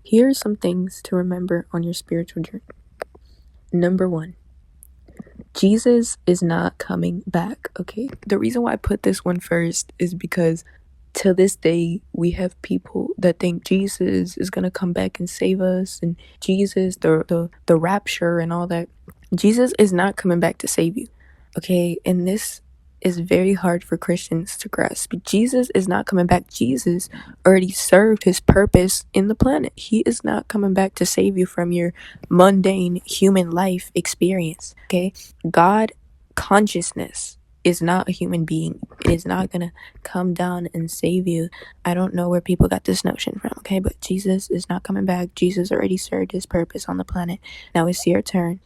Here are some things to remember on your spiritual journey. Number 1, Jesus is not coming back, okay? The reason why I put this one first is because to this day, we have people that think Jesus is going to come back and save us, and Jesus, the rapture and all that. Jesus is not coming back to save you, okay? And this is very hard for Christians to grasp. Jesus is not coming back. Jesus already served his purpose in the planet. He is not coming back to save you from your mundane human life experience, okay? God consciousness is not a human being. It is not gonna come down and save you. I don't know where people got this notion from, okay? But Jesus is not coming back. Jesus already served his purpose on the planet. Now it's your turn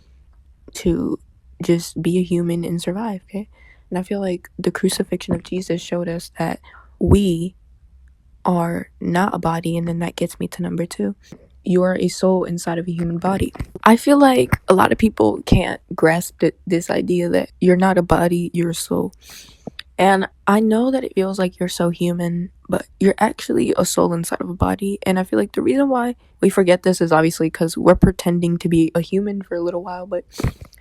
to just be a human and survive, okay? And I feel like the crucifixion of Jesus showed us that we are not a body, and then that gets me to number 2. You are a soul inside of a human body. I feel like a lot of people can't grasp this idea that you're not a body, you're a soul. And I know that it feels like you're so human, but you're actually a soul inside of a body. And I feel like the reason why we forget this is obviously because we're pretending to be a human for a little while, but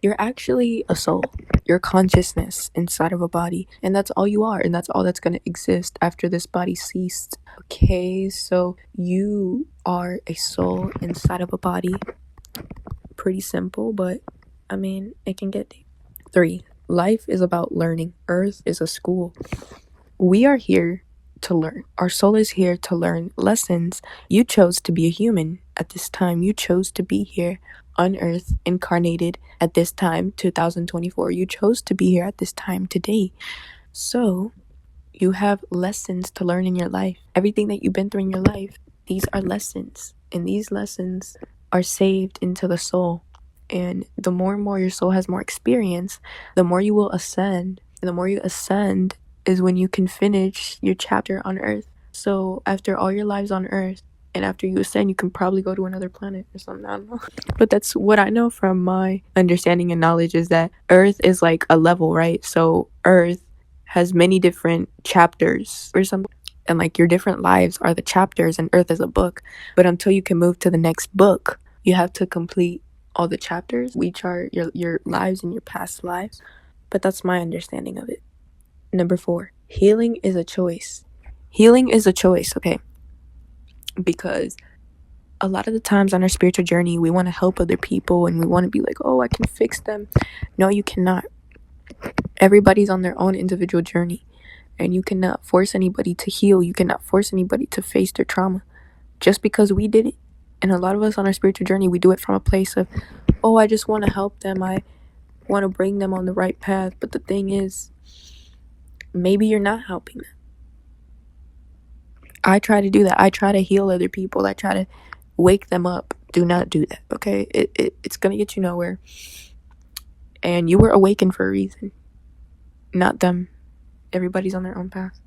you're actually a soul. Your consciousness inside of a body. And that's all you are. And that's all that's going to exist after this body ceased. Okay, so you are a soul inside of a body. Pretty simple, but I mean, it can get deep. 3. Life is about learning. Earth is a school. We are here to learn. Our soul is here to learn lessons. You chose to be a human at this time. You chose to be here on Earth, incarnated at this time, 2024. You chose to be here at this time today. So, you have lessons to learn in your life. Everything that you've been through in your life, these are lessons. And these lessons are saved into the soul. And the more and more your soul has more experience, the more you will ascend. And the more you ascend is when you can finish your chapter on Earth. So after all your lives on Earth, and after you ascend, you can probably go to another planet or something. I don't know. But that's what I know from my understanding and knowledge, is that Earth is like a level, right? So Earth has many different chapters or something. And like your different lives are the chapters, and Earth is a book. But until you can move to the next book, you have to complete all the chapters, which are your lives and your past lives. But that's my understanding of it. Number 4, healing is a choice. Healing is a choice, okay? Because a lot of the times on our spiritual journey, we want to help other people and we want to be like, oh, I can fix them. No, you cannot. Everybody's on their own individual journey, and you cannot force anybody to heal. You cannot force anybody to face their trauma just because we did it. And a lot of us on our spiritual journey, we do it from a place of, oh, I just want to help them. I want to bring them on the right path. But the thing is, maybe you're not helping them. I try to do that. I try to heal other people. I try to wake them up. Do not do that, okay? It's going to get you nowhere. And you were awakened for a reason, not them. Everybody's on their own path.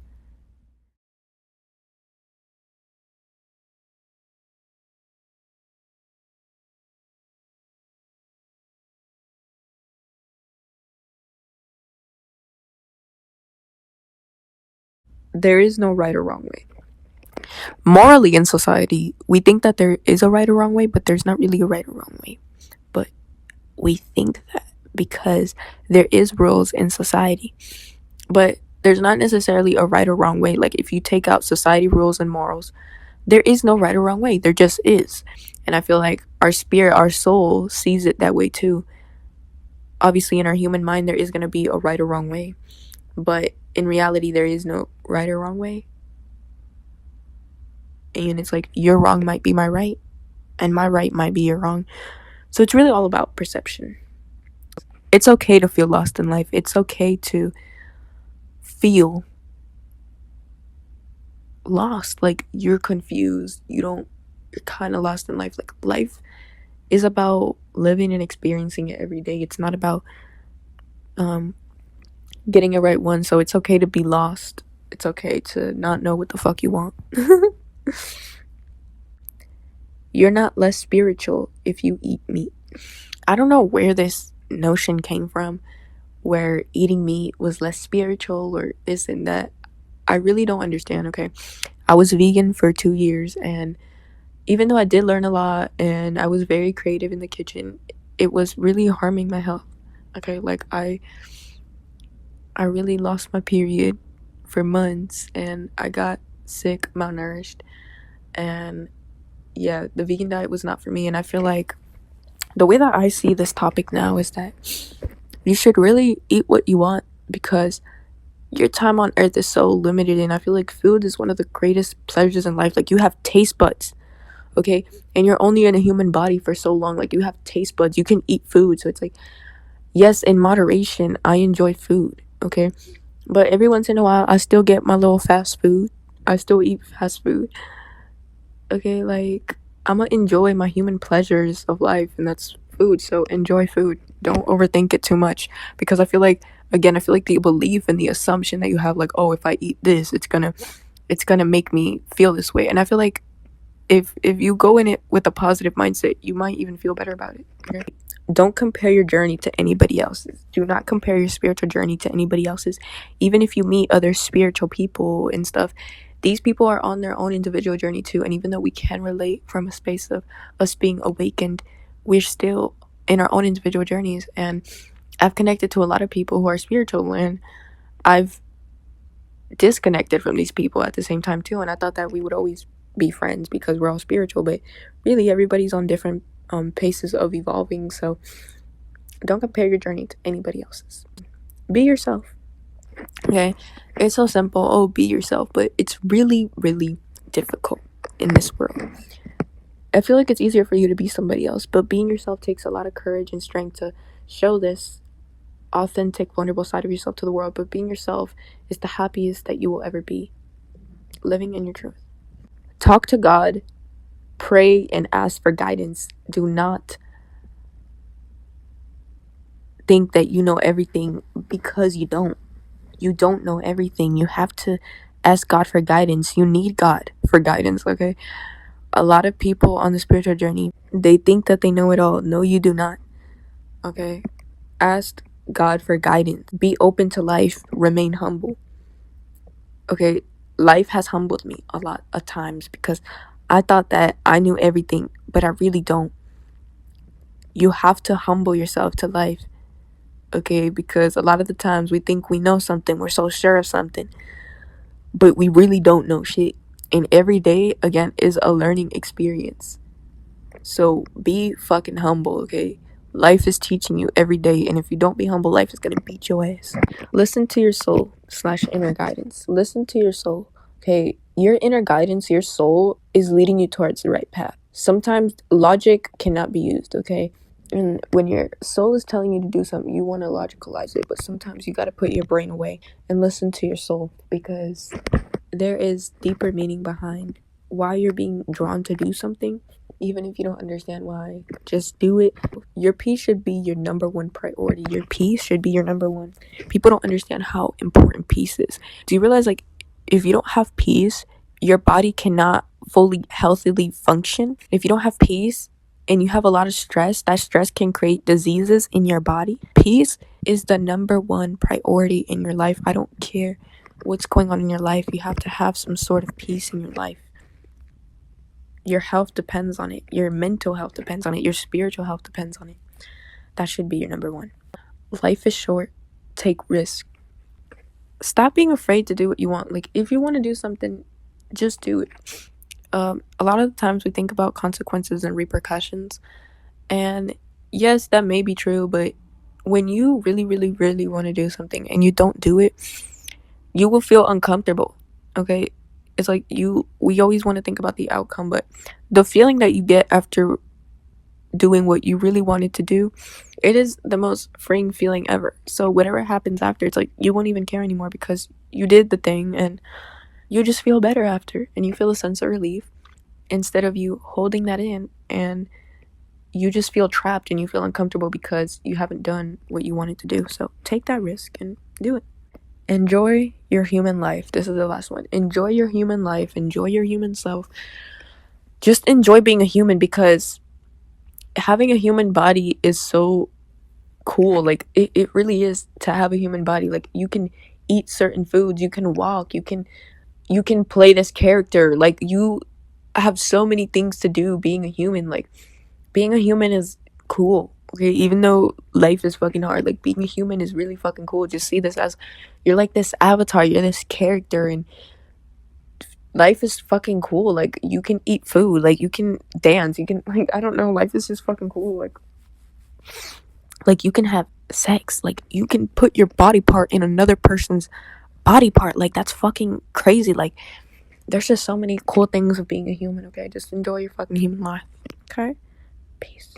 There is no right or wrong way. Morally in society, we think that there is a right or wrong way, but there's not really a right or wrong way. But we think that because there is rules in society. But there's not necessarily a right or wrong way. Like if you take out society rules and morals, there is no right or wrong way. There just is. And I feel like our spirit, our soul sees it that way too. Obviously in our human mind, there is going to be a right or wrong way. But in reality, there is no right or wrong way. And it's like your wrong might be my right, and my right might be your wrong. So it's really all about perception. It's okay to feel lost in life. It's okay to feel lost. Like you're confused. You're kind of lost in life. Like life is about living and experiencing it every day. It's not about getting a right one. So it's okay to be lost. It's okay to not know what the fuck you want. You're not less spiritual if you eat meat. I don't know where this notion came from, where eating meat was less spiritual or this and that. I really don't understand, okay? I was vegan for 2 years, and even though I did learn a lot and I was very creative in the kitchen, it was really harming my health. Okay, like I really lost my period for months and I got sick, malnourished, and yeah, the vegan diet was not for me. And I feel like the way that I see this topic now is that you should really eat what you want, because your time on earth is so limited, and I feel like food is one of the greatest pleasures in life. Like, you have taste buds, okay? And you're only in a human body for so long. Like, you have taste buds. You can eat food. So it's like, yes, in moderation, I enjoy food, okay? But every once in a while, I still get my little fast food. I still eat fast food, okay? Like, I'm gonna enjoy my human pleasures of life, and that's food. So enjoy food. Don't overthink it too much, because I feel like, again, I feel like the belief and the assumption that you have, like, oh, if I eat this, it's gonna make me feel this way. And I feel like if you go in it with a positive mindset, you might even feel better about it. Okay? Don't compare your journey to anybody else's. Do not compare your spiritual journey to anybody else's. Even if you meet other spiritual people and stuff, these people are on their own individual journey too. And even though we can relate from a space of us being awakened, we're still in our own individual journeys. And I've connected to a lot of people who are spiritual, and I've disconnected from these people at the same time too. And I thought that we would always be friends because we're all spiritual, but really everybody's on different paces of evolving. So don't compare your journey to anybody else's. Be yourself. Okay, it's so simple. Oh, be yourself, but it's really, really difficult in this world. I feel like it's easier for you to be somebody else, but being yourself takes a lot of courage and strength to show this authentic, vulnerable side of yourself to the world. But being yourself is the happiest that you will ever be. Living in your truth. Talk to God, pray, and ask for guidance. Do not think that you know everything, because you don't. You don't know everything. You have to ask God for guidance. You need God for guidance, okay? A lot of people on the spiritual journey, they think that they know it all. No, you do not, okay? Ask God for guidance. Be open to life. Remain humble, okay? Life has humbled me a lot of times because I thought that I knew everything, but I really don't. You have to humble yourself to life, okay? Because a lot of the times we think we know something, we're so sure of something, but we really don't know shit. And every day, again, is a learning experience. So be fucking humble, okay? Life is teaching you every day, and if you don't be humble, life is gonna beat your ass. Listen to your soul / inner guidance. Listen to your soul, okay? Your inner guidance, your soul, is leading you towards the right path. Sometimes logic cannot be used, okay? And when your soul is telling you to do something, you want to logicalize it, but sometimes you got to put your brain away and listen to your soul, because there is deeper meaning behind why you're being drawn to do something. Even if you don't understand why, just do it. Your peace should be your number one priority. Your peace should be your number one. People don't understand how important peace is. Do you realize, like, if you don't have peace, your body cannot fully healthily function? If you don't have peace and you have a lot of stress, that stress can create diseases in your body. Peace is the number one priority in your life. I don't care what's going on in your life. You have to have some sort of peace in your life. Your health depends on it. Your mental health depends on it. Your spiritual health depends on it. That should be your number one. Life is short. Take risks. Stop being afraid to do what you want. Like, if you want to do something, just do it. A lot of the times we think about consequences and repercussions, and yes, that may be true, but when you really, really, really want to do something and you don't do it, you will feel uncomfortable, okay? It's like we always want to think about the outcome, but the feeling that you get after doing what you really wanted to do, it is the most freeing feeling ever. So whatever happens after, it's like you won't even care anymore, because you did the thing and you just feel better after, and you feel a sense of relief instead of you holding that in, and you just feel trapped and you feel uncomfortable because you haven't done what you wanted to do. So take that risk and do it. Enjoy your human life. This is the last one. Enjoy your human life. Enjoy your human self. Just enjoy being a human, because having a human body is so cool. Like, it really is to have a human body. Like, you can eat certain foods, you can walk, you can play this character. Like, have so many things to do being a human. Like, being a human is cool, okay? Even though life is fucking hard, like, being a human is really fucking cool. Just see this as, you're like this avatar, you're this character, and life is fucking cool. Like, you can eat food, like, you can dance, you can, like, I don't know, life is just fucking cool. Like you can have sex, like, you can put your body part in another person's body part. Like, that's fucking crazy. Like, there's just so many cool things of being a human, okay? Just enjoy your fucking human life, okay? Peace.